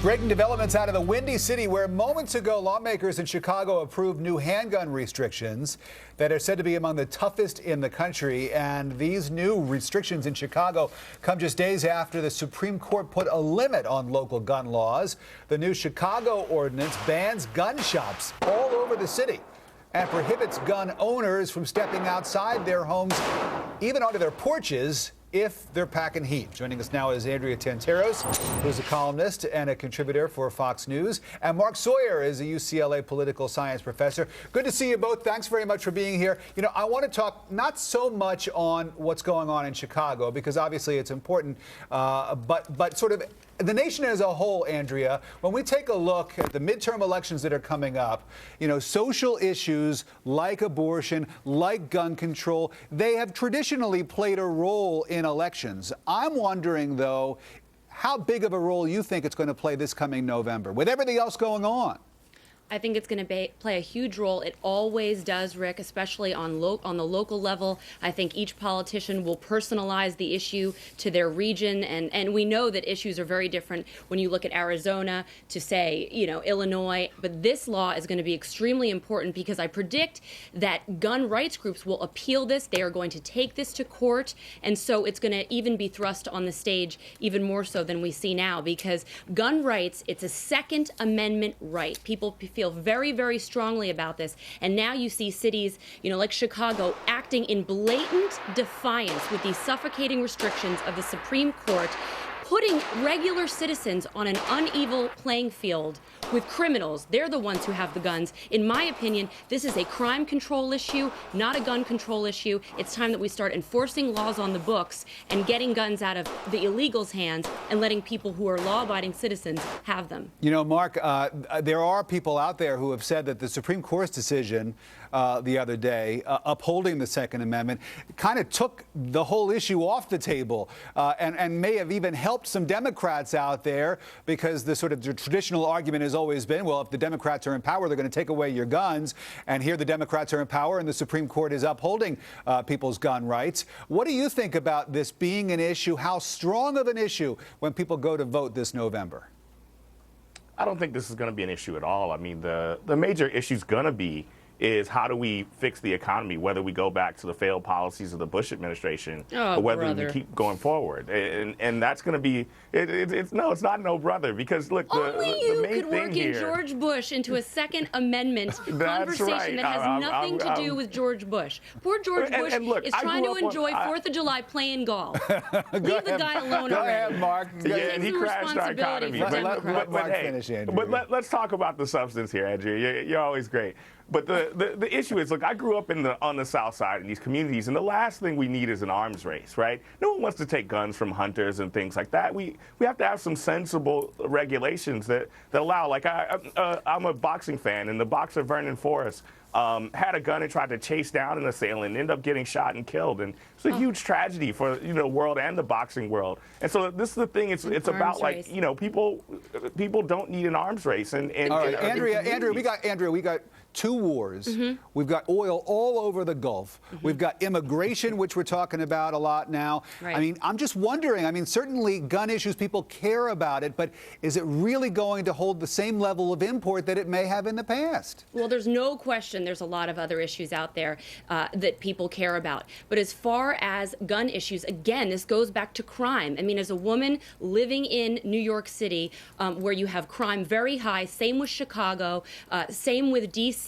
Breaking developments out of the Windy City, where moments ago lawmakers in Chicago approved new handgun restrictions that are said to be among the toughest in the country. And these new restrictions in Chicago come just days after the Supreme Court put a limit on local gun laws. The new Chicago ordinance bans gun shops all over the city and prohibits gun owners from stepping outside their homes, even onto their porches, if they're packing heat. Joining us now is Andrea Tanteros, who's a columnist and a contributor for Fox News. And Mark Sawyer is a UCLA political science professor. Good to see you both. Thanks very much for being here. You know, I want to talk not so much on what's going on in Chicago, because obviously it's important, but sort of the nation as a whole, Andrea, when we take a look at the midterm elections that are coming up, you know, social issues like abortion, like gun control, they have traditionally played a role in elections. I'm wondering, though, how big of a role you think it's going to play this coming November with everything else going on. I think it's going to play a huge role. It always does, Rick, especially on the local level. I think each politician will personalize the issue to their region. And we know that issues are very different when you look at Arizona to, say, you know, Illinois. But this law is going to be extremely important because I predict that gun rights groups will appeal this. They are going to take this to court. And so it's going to even be thrust on the stage even more so than we see now, because gun rights, it's a Second Amendment right. People feel very, very strongly about this. And now you see cities, you know, like Chicago, acting in blatant defiance with these suffocating restrictions of the Supreme Court, putting regular citizens on an uneven playing field with criminals. They're the ones who have the guns. In my opinion, this is a crime control issue, not a gun control issue. It's time that we start enforcing laws on the books and getting guns out of the illegals' hands and letting people who are law-abiding citizens have them. You know, Mark, there are people out there who have said that the Supreme Court's decision the other day upholding the Second Amendment kind of took the whole issue off the table and may have even helped some Democrats out there, because the sort of the traditional argument has always been, well, if the Democrats are in power, they're going to take away your guns. And here the Democrats are in power and the Supreme Court is upholding people's gun rights. What do you think about this being an issue? How strong of an issue when people go to vote this November? I don't think this is going to be an issue at all. I mean, the major issue is going to be is how do we fix the economy, whether we go back to the failed policies of the Bush administration or whether we keep going forward. And that's going to be, it's not no brother, because look, only you could work in George Bush into a Second Amendment conversation that has nothing to do with George Bush. Poor George Bush is trying to enjoy 4th of July playing golf. Leave the guy alone Go already. ahead, Mark. Yeah, and he crashed our economy. But let's talk about the substance here, Andrea. You're always great. But the issue is, look, I grew up on the South Side in these communities, and the last thing we need is an arms race, right? No one wants to take guns from hunters and things like that. We have to have some sensible regulations that allow, like, I'm a boxing fan, and the boxer Vernon Forrest had a gun and tried to chase down an assailant and ended up getting shot and killed. And it's a huge tragedy for, you know, the world and the boxing world. And so this is the thing. It's about, like, you know, people don't need an arms race. And all right, Andrea, we got two wars. We've got oil all over the Gulf. We've got immigration, which we're talking about a lot now. Right. I mean, I'm just wondering, I mean, certainly gun issues, people care about it, but is it really going to hold the same level of import that it may have in the past? Well, there's no question there's a lot of other issues out there that people care about. But as far as gun issues, again, this goes back to crime. I mean, as a woman living in New York City, where you have crime very high, same with Chicago, same with D.C.,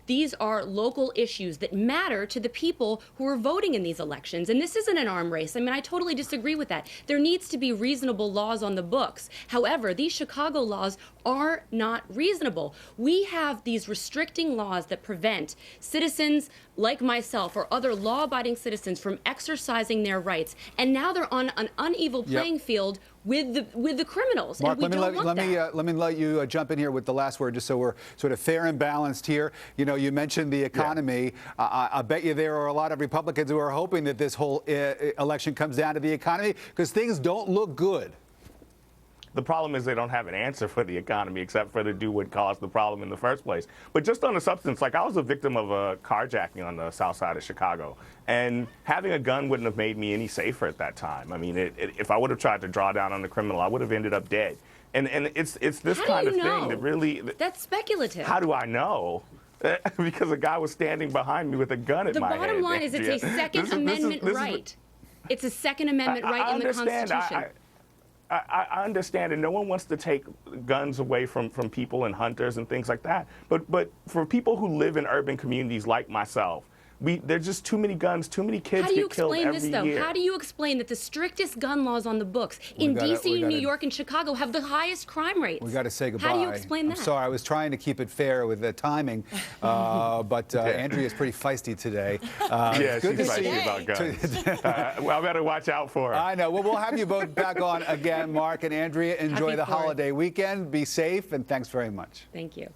these are local issues that matter to the people who are voting in these elections. And this isn't an arm race. I mean, I totally disagree with that. There needs to be reasonable laws on the books. However, these Chicago laws are not reasonable. We have these restricting laws that prevent citizens like myself or other law-abiding citizens from exercising their rights. And now they're on an uneven playing field with the criminals. Mark, and let me let you jump in here with the last word, just so we're sort of fair and balanced here. You know, you mentioned the economy. I bet you there are a lot of Republicans who are hoping that this whole election comes down to the economy, because things don't look good. The problem is they don't have an answer for the economy except for to do what caused the problem in the first place. But just on the substance, like I was a victim of a carjacking on the south side of Chicago, and having a gun wouldn't have made me any safer at that time. I mean, if I would have tried to draw down on the criminal, I would have ended up dead. And it's this kind of thing that really... That's speculative. How do I know? Because a guy was standing behind me with a gun at my head. The bottom line is it's a Second Amendment right. It's a Second Amendment right in the Constitution. I understand, and no one wants to take guns away from people and hunters and things like that. But for people who live in urban communities like myself, there's just too many guns, too many kids get killed every year. How do you explain this, though? How do you explain that the strictest gun laws on the books in D.C., New York, and Chicago have the highest crime rates? We got to say goodbye. How do you explain that? I'm sorry, I was trying to keep it fair with the timing, but Andrea's pretty feisty today. Yeah, she's feisty about guns. Well, I better watch out for her. I know. Well, we'll have you both back on again, Mark and Andrea. Enjoy the holiday weekend. Be safe, and thanks very much. Thank you.